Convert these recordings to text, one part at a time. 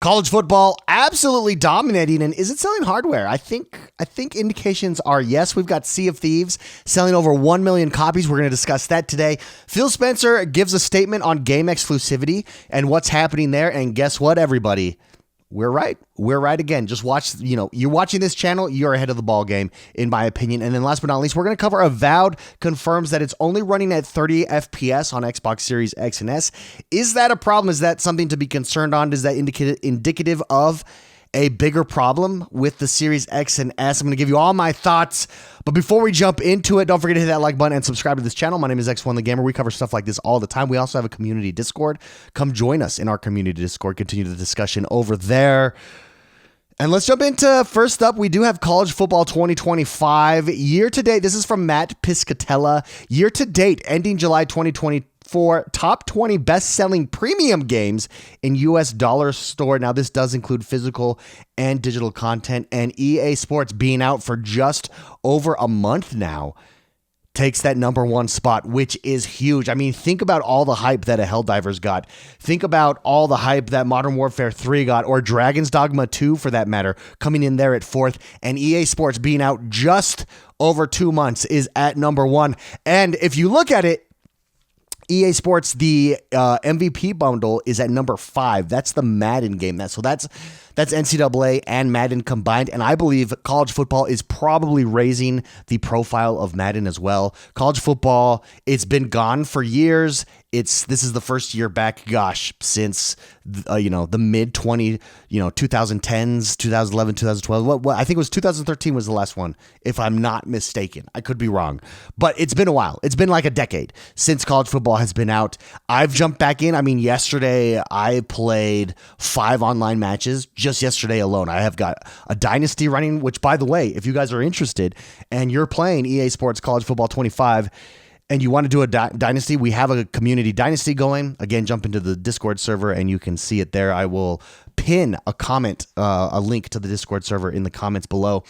College football absolutely dominating, and is it selling hardware? I think indications are yes. We've got Sea of Thieves selling over 1 million copies. We're going to discuss that today. Phil Spencer gives a statement on game exclusivity and what's happening there. And guess what, everybody? We're right. We're right again. Just watch, you're watching this channel, you're ahead of the ball game, in my opinion. And then last but not least, we're going to cover Avowed Confirms that it's only running at 30 FPS on Xbox Series X and S. Is that a problem? Is that something to be concerned on? Is that indicative of a bigger problem with the Series X and S? I'm going to give you all my thoughts. But before we jump into it, don't forget to hit that like button and subscribe to this channel. My name is X1 the Gamer. We cover stuff like this all the time. We also have a community Discord. Come join us in our community Discord. Continue the discussion over there. And let's jump into, first up, we do have College Football 2025. Year to date, this is from Matt Piscatella. Year to date, ending July 2024, top 20 best-selling premium games in U.S. dollar store. Now, this does include physical and digital content, and EA Sports being out for just over a month now takes that number one spot, which is huge. I mean, think about all the hype that a Helldivers got. Think about all the hype that Modern Warfare 3 got, or Dragon's Dogma 2 for that matter, coming in there at fourth, and EA Sports being out just over 2 months is at number one. And if you look at it, EA Sports, the MVP bundle is at number 5. That's the Madden game. That's NCAA and Madden combined. And I believe college football is probably raising the profile of Madden as well. College football, it's been gone for years. This is the first year back, since the mid 2010s, 2011, 2012. What I think it was 2013 was the last one, if I'm not mistaken. I could be wrong, but it's been a while. It's been like a decade since college football has been out. I've jumped back in. I mean, yesterday I played 5 online matches. Just yesterday alone, I have got a dynasty running. Which, by the way, if you guys are interested and you're playing EA Sports College Football 25. And you want to do a dynasty, we have a community dynasty going. Again, jump into the Discord server and you can see it there. I will pin a comment, a link to the Discord server in the comments below.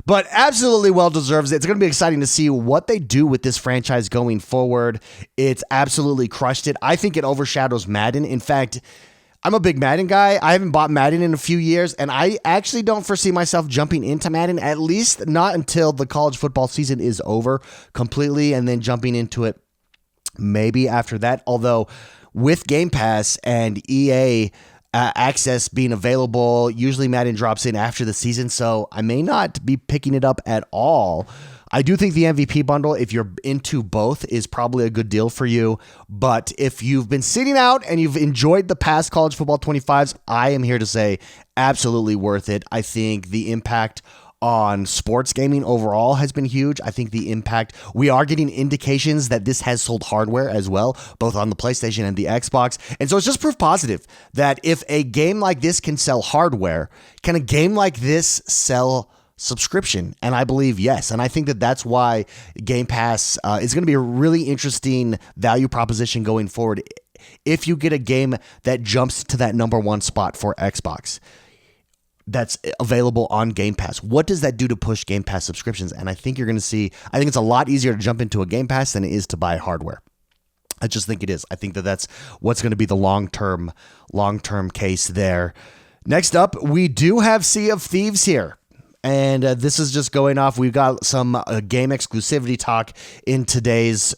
But absolutely well deserves it. It's going to be exciting to see what they do with this franchise going forward. It's absolutely crushed it. I think it overshadows Madden. In fact, I'm a big Madden guy. I haven't bought Madden in a few years, and I actually don't foresee myself jumping into Madden, at least not until the college football season is over completely, and then jumping into it maybe after that. Although with Game Pass and EA access being available, usually Madden drops in after the season, so I may not be picking it up at all. I do think the MVP bundle, if you're into both, is probably a good deal for you. But if you've been sitting out and you've enjoyed the past College Football 25s, I am here to say absolutely worth it. I think the impact on sports gaming overall has been huge. I think the impact, we are getting indications that this has sold hardware as well, both on the PlayStation and the Xbox. And so it's just proof positive that if a game like this can sell hardware, can a game like this sell subscription? And I believe yes. And I think that that's why Game Pass is going to be a really interesting value proposition going forward. If you get a game that jumps to that number one spot for Xbox that's available on Game Pass, what does that do to push Game Pass subscriptions? And I think you're going to see, I think it's a lot easier to jump into a Game Pass than it is to buy hardware. I just think it is. I think that that's what's going to be the long-term case there. Next up, we do have Sea of Thieves here. And this is just going off. We've got some game exclusivity talk in today's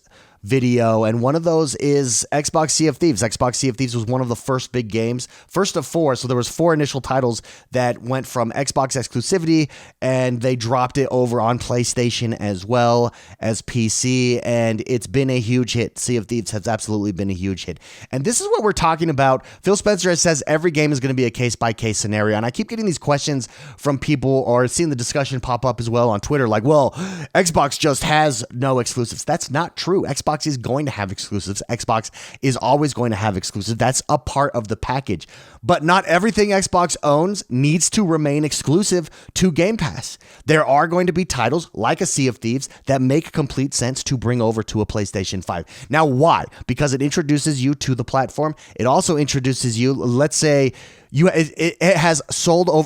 video, and one of those is Xbox Sea of Thieves. Xbox Sea of Thieves was one of the first big games, first of 4. So there was 4 initial titles that went from Xbox exclusivity, and they dropped it over on PlayStation as well as PC, and it's been a huge hit. Sea of Thieves has absolutely been a huge hit. And this is what we're talking about. Phil Spencer says every game is going to be a case-by-case scenario, and I keep getting these questions from people, or seeing the discussion pop up as well on Twitter, like, well, Xbox just has no exclusives. That's not true. Xbox is going to have exclusives. Xbox is always going to have exclusives. That's a part of the package. But not everything Xbox owns needs to remain exclusive to Game Pass. There are going to be titles like a Sea of Thieves that make complete sense to bring over to a PlayStation 5. Now, why? Because it introduces you to the platform. It also introduces you, let's say, it has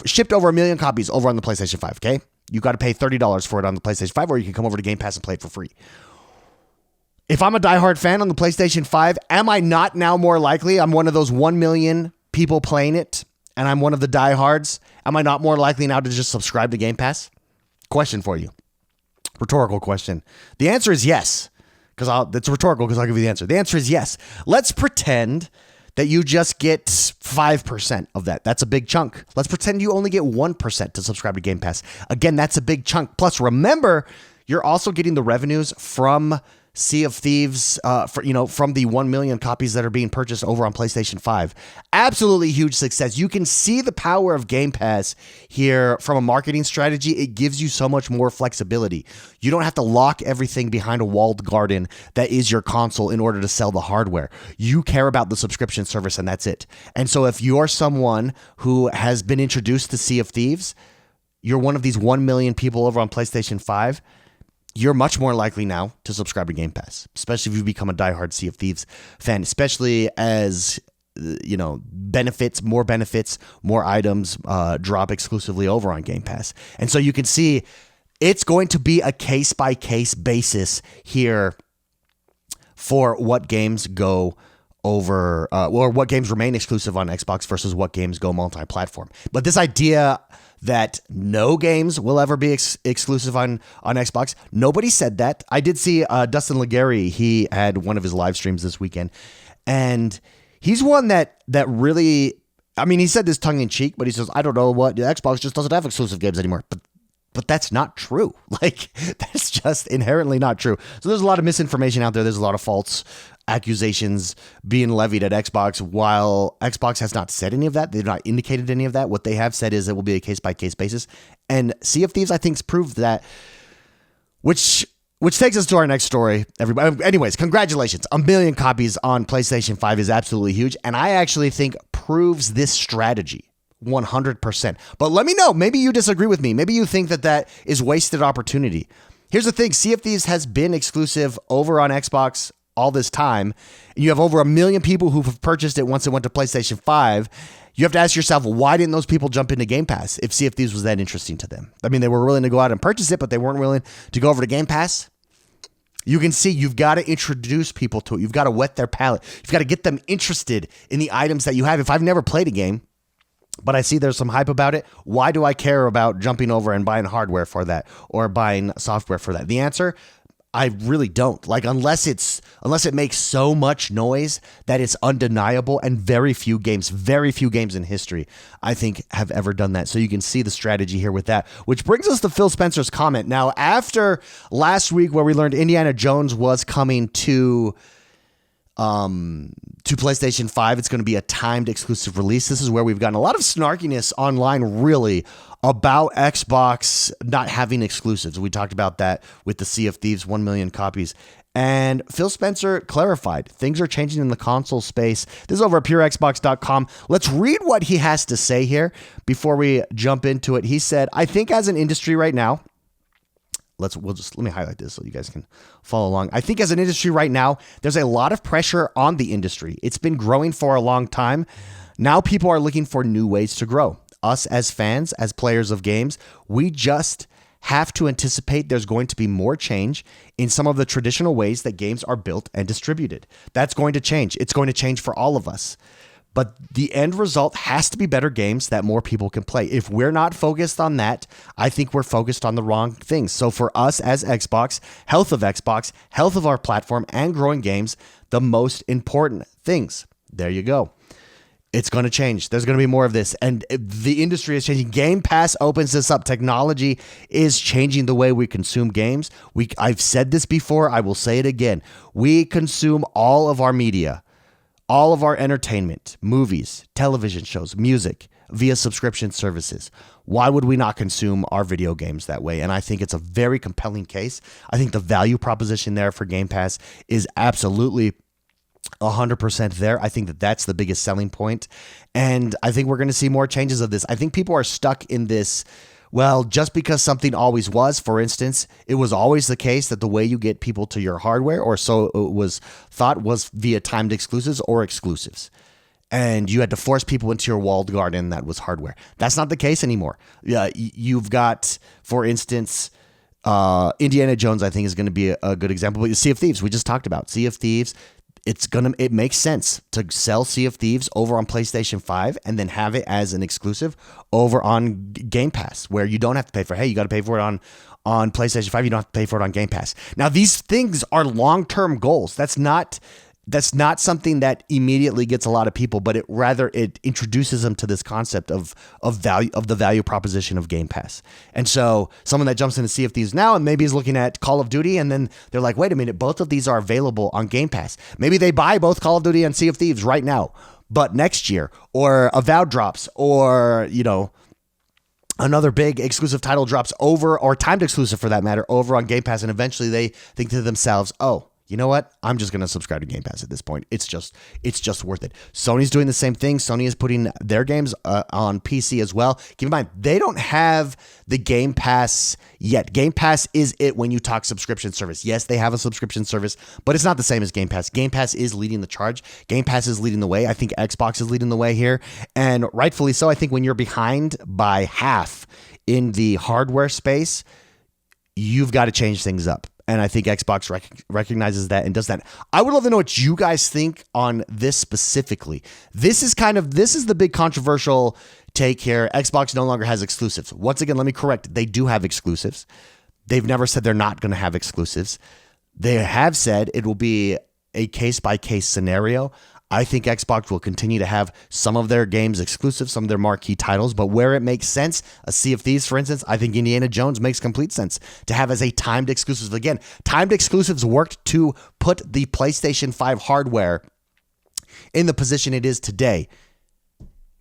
shipped over 1 million copies over on the PlayStation 5, okay? You got to pay $30 for it on the PlayStation 5, or you can come over to Game Pass and play it for free. If I'm a diehard fan on the PlayStation 5, am I not now more likely? I'm one of those 1 million people playing it and I'm one of the diehards, am I not more likely now to just subscribe to Game Pass? Question for you. Rhetorical question. The answer is yes. It's rhetorical because I'll give you the answer. The answer is yes. Let's pretend that you just get 5% of that. That's a big chunk. Let's pretend you only get 1% to subscribe to Game Pass. Again, that's a big chunk. Plus, remember, you're also getting the revenues from Sea of Thieves, from the 1 million copies that are being purchased over on PlayStation 5. Absolutely huge success. You can see the power of Game Pass here from a marketing strategy. It gives you so much more flexibility. You don't have to lock everything behind a walled garden that is your console in order to sell the hardware. You care about the subscription service, and that's it. And so if you're someone who has been introduced to Sea of Thieves, you're one of these 1 million people over on PlayStation 5, you're much more likely now to subscribe to Game Pass, especially if you become a diehard Sea of Thieves fan, especially as, benefits, more items drop exclusively over on Game Pass. And so you can see it's going to be a case-by-case basis here for what games go over, or what games remain exclusive on Xbox versus what games go multi-platform. But this idea that no games will ever be exclusive on Xbox, nobody said that. I did see Dustin Legary. He had one of his live streams this weekend, and he's one that really, he said this tongue in cheek, but he says, I don't know what, Xbox just doesn't have exclusive games anymore. But that's not true. That's just inherently not true. So there's a lot of misinformation out there. There's a lot of false accusations being levied at Xbox, while Xbox has not said any of that. They've not indicated any of that. What they have said is it will be a case-by-case basis. And Sea of Thieves, I think, has proved that, which takes us to our next story, everybody. Anyways, congratulations. 1 million copies on PlayStation 5 is absolutely huge, and I actually think proves this strategy 100%. But let me know. Maybe you disagree with me. Maybe you think that is wasted opportunity. Here's the thing. Sea of Thieves has been exclusive over on Xbox all this time, and you have over 1 million people who've purchased it once it went to PlayStation 5. You have to ask yourself, why didn't those people jump into Game Pass if Sea of Thieves was that interesting to them? They were willing to go out and purchase it, but they weren't willing to go over to Game Pass. You can see you've got to introduce people to it. You've got to whet their palate. You've got to get them interested in the items that you have. If I've never played a game, but I see there's some hype about it, why do I care about jumping over and buying hardware for that or buying software for that? The answer, I really don't. Unless it makes so much noise that it's undeniable, and very few games in history, I think, have ever done that. So you can see the strategy here with that, which brings us to Phil Spencer's comment. Now, after last week where we learned Indiana Jones was coming to PlayStation 5, it's going to be a timed exclusive release. This is where we've gotten a lot of snarkiness online, really, about Xbox not having exclusives. We talked about that with the Sea of Thieves 1 million copies. And Phil Spencer clarified things are changing in the console space. This is over at purexbox.com. Let's read what he has to say here before we jump into it. He said, I think as an industry right now, let me highlight this so you guys can follow along. I think as an industry right now, there's a lot of pressure on the industry. It's been growing for a long time. Now people are looking for new ways to grow. Us as fans, as players of games, we just have to anticipate there's going to be more change in some of the traditional ways that games are built and distributed. That's going to change. It's going to change for all of us. But the end result has to be better games that more people can play. If we're not focused on that, I think we're focused on the wrong things. So for us as Xbox, health of our platform, and growing games, the most important things. There you go. It's going to change. There's going to be more of this. And the industry is changing. Game Pass opens this up. Technology is changing the way we consume games. I've said this before. I will say it again. We consume all of our media, all of our entertainment, movies, television shows, music, via subscription services. Why would we not consume our video games that way? And I think it's a very compelling case. I think the value proposition there for Game Pass is absolutely 100% there. I think that's the biggest selling point. And I think we're going to see more changes of this. I think people are stuck in this. Well, just because something always was, for instance, it was always the case that the way you get people to your hardware, or so it was thought, was via timed exclusives or exclusives. And you had to force people into your walled garden that was hardware. That's not the case anymore. You've got, for instance, Indiana Jones, I think, is going to be a good example. But Sea of Thieves, we just talked about. Sea of Thieves, it makes sense to sell Sea of Thieves over on PlayStation 5 and then have it as an exclusive over on Game Pass, where you don't have to pay for it. Hey, you got to pay for it on PlayStation 5. You don't have to pay for it on Game Pass. Now, these things are long-term goals. That's not something that immediately gets a lot of people, but it introduces them to this concept of the value proposition of Game Pass. And so someone that jumps into Sea of Thieves now and maybe is looking at Call of Duty, and then they're like, wait a minute, both of these are available on Game Pass. Maybe they buy both Call of Duty and Sea of Thieves right now, but next year, or Avowed drops, or, another big exclusive title drops over, or timed exclusive for that matter, over on Game Pass, and eventually they think to themselves, oh, you know what? I'm just going to subscribe to Game Pass at this point. It's just worth it. Sony's doing the same thing. Sony is putting their games on PC as well. Keep in mind, they don't have the Game Pass yet. Game Pass is it when you talk subscription service. Yes, they have a subscription service, but it's not the same as Game Pass. Game Pass is leading the charge. Game Pass is leading the way. I think Xbox is leading the way here, and rightfully so. I think when you're behind by half in the hardware space, you've got to change things up. And I think Xbox recognizes that and does that. I would love to know what you guys think on this specifically. This is the big controversial take here. Xbox no longer has exclusives. Once again, let me correct. They do have exclusives. They've never said they're not going to have exclusives. They have said it will be a case-by-case scenario. I think Xbox will continue to have some of their games exclusive, some of their marquee titles, but where it makes sense, a Sea of Thieves, for instance, I think Indiana Jones makes complete sense to have as a timed exclusive. Again, timed exclusives worked to put the PlayStation 5 hardware in the position it is today.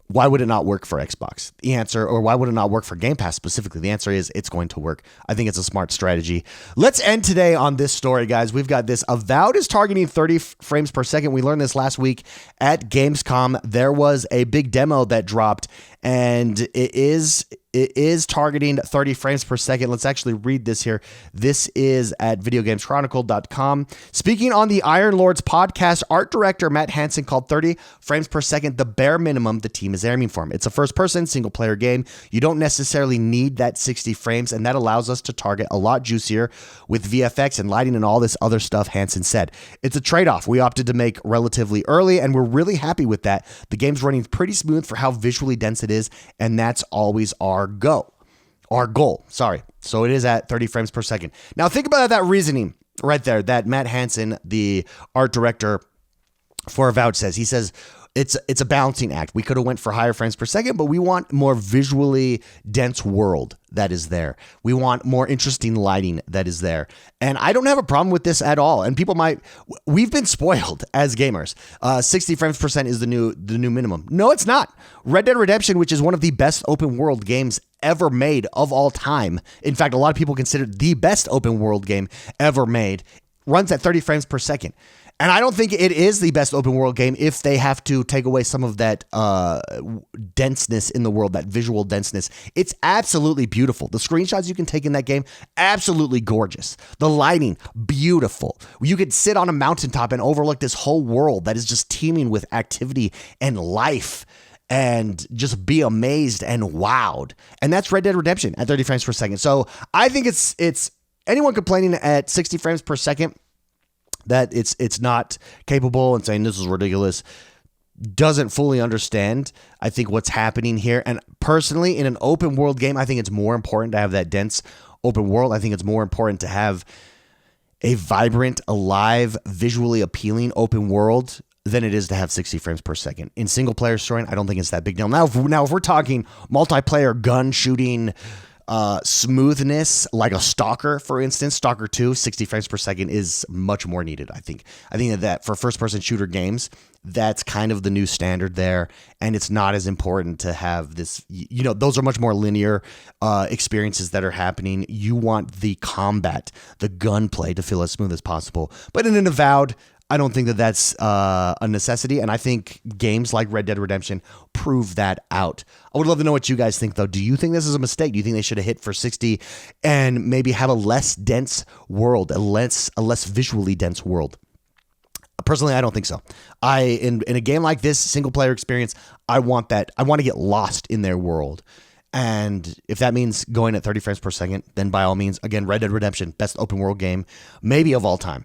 Why would it not work for Xbox? The answer, or why would it not work for Game Pass specifically? The answer is it's going to work. I think it's a smart strategy. Let's end today on this story, guys. We've got this. Avowed is targeting 30 frames per second. We learned this last week at Gamescom. There was a big demo that dropped, and it is targeting 30 frames per second. Let's actually read this here. This is at videogameschronicle.com. Speaking on the Iron Lords podcast, art director Matt Hansen called 30 frames per second the bare minimum the team is aiming for. It's a first-person, single-player game. You don't necessarily need that 60 frames, and that allows us to target a lot juicier with VFX and lighting and all this other stuff, Hansen said. It's a trade-off we opted to make relatively early, and we're really happy with that. The game's running pretty smooth for how visually dense it is, and that's always our goal. So it is at 30 frames per second. Now think about that reasoning right there that Matt Hansen, the art director for Avowed, says. He says it's a balancing act. We could have went for higher frames per second, but we want more visually dense world that is there. We want more interesting lighting that is there. And I don't have a problem with this at all. And we've been spoiled as gamers. 60 frames per second is the new minimum. No, it's not. Red Dead Redemption, which is one of the best open world games ever made of all time. In fact, a lot of people consider it the best open world game ever made, runs at 30 frames per second. And I don't think it is the best open world game if they have to take away some of that denseness in the world, that visual denseness. It's absolutely beautiful. The screenshots you can take in that game, absolutely gorgeous. The lighting, beautiful. You could sit on a mountaintop and overlook this whole world that is just teeming with activity and life and just be amazed and wowed. And that's Red Dead Redemption at 30 frames per second. So I think it's anyone complaining at 60 frames per second that it's not capable and saying this is ridiculous doesn't fully understand, I think, what's happening here. And personally, in an open world game, I think it's more important to have that dense open world. I think it's more important to have a vibrant, alive, visually appealing open world than it is to have 60 frames per second. In single player story, I don't think it's that big deal. Now, if we're talking multiplayer gun shooting, smoothness, like a Stalker, for instance, Stalker 2, 60 frames per second is much more needed, I think. I think that for first-person shooter games, that's kind of the new standard there, and it's not as important to have this, those are much more linear experiences that are happening. You want the combat, the gunplay to feel as smooth as possible. But in an Avowed, I don't think that that's a necessity, and I think games like Red Dead Redemption prove that out. I would love to know what you guys think, though. Do you think this is a mistake? Do you think they should have hit for 60 and maybe have a less dense world, a less visually dense world? Personally, I don't think so. In a game like this, single-player experience, I want that. I want to get lost in their world. And if that means going at 30 frames per second, then by all means, again, Red Dead Redemption, best open-world game, maybe of all time.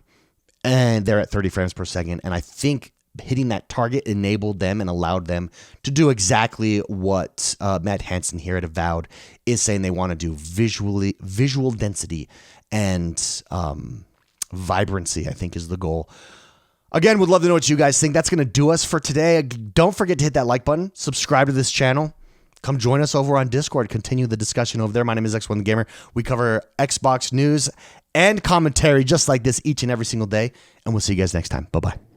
and they're at 30 frames per second. And I think hitting that target enabled them and allowed them to do exactly what Matt Hansen here at Avowed is saying they want to do: visual density and vibrancy, I think, is the goal. Again, would love to know what you guys think. That's going to do us for today. Don't forget to hit that like button, subscribe to this channel. Come join us over on Discord. Continue the discussion over there. My name is X1 the Gamer. We cover Xbox news and commentary just like this each and every single day. And we'll see you guys next time. Bye-bye.